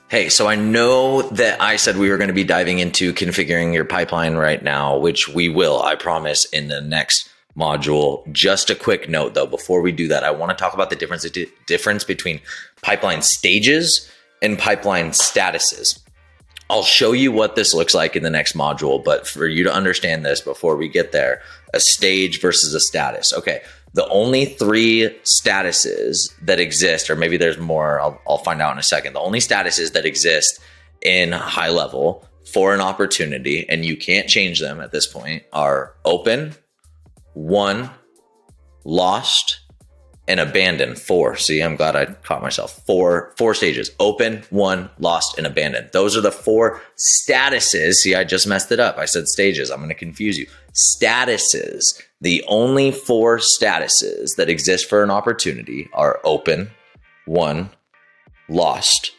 Hey, so I know that I said we were going to be diving into configuring your pipeline right now, which we will, I promise, in the next module. Just a quick note though, before we do that, I want to talk about the difference between pipeline stages and pipeline statuses. I'll show you what this looks like in the next module, but for you to understand this before we get there, a stage versus a status. Okay, the only three statuses that exist, or maybe there's more, I'll find out in a second. The only statuses that exist in HighLevel for an opportunity, and you can't change them at this point, are open, won, lost, and abandoned. 4. See, I'm glad I caught myself. Four stages: open, won, lost, and abandoned. Those are the 4 statuses. See, I just messed it up. I said stages. I'm going to confuse you. Statuses. The only 4 statuses that exist for an opportunity are open, won, lost,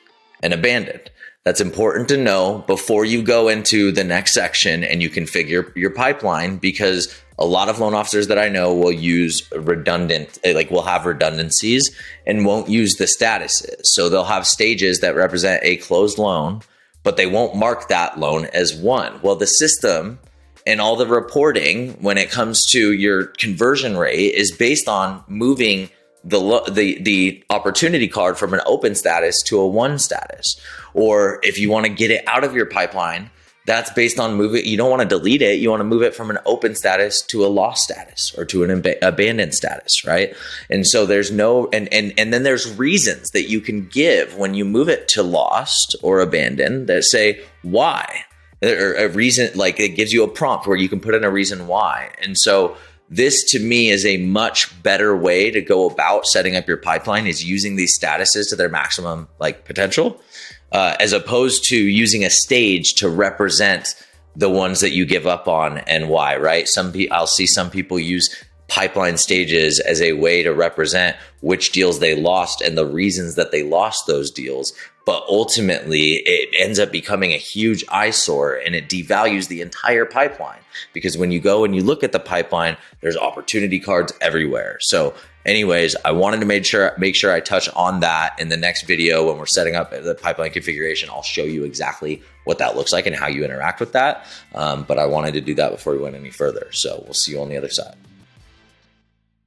and abandoned. That's important to know before you go into the next section and you configure your pipeline, because a lot of loan officers that I know will use will have redundancies and won't use the statuses. So they'll have stages that represent a closed loan, but they won't mark that loan as one. Well, the system and all the reporting when it comes to your conversion rate is based on moving the opportunity card from an open status to a won status. Or if you want to get it out of your pipeline, that's based on moving. You don't want to delete it. You want to move it from an open status to a lost status or to an abandoned status, right? And so there's no, and then there's reasons that you can give when you move it to lost or abandoned that say why, or a reason, like it gives you a prompt where you can put in a reason why. And so this to me is a much better way to go about setting up your pipeline, is using these statuses to their maximum potential, as opposed to using a stage to represent the ones that you give up on and why, right? I'll see some people use pipeline stages as a way to represent which deals they lost and the reasons that they lost those deals. But ultimately, it ends up becoming a huge eyesore and it devalues the entire pipeline, because when you go and you look at the pipeline, there's opportunity cards everywhere. So anyways, I wanted to make sure I touch on that in the next video when we're setting up the pipeline configuration. I'll show you exactly what that looks like and how you interact with that. But I wanted to do that before we went any further. So we'll see you on the other side.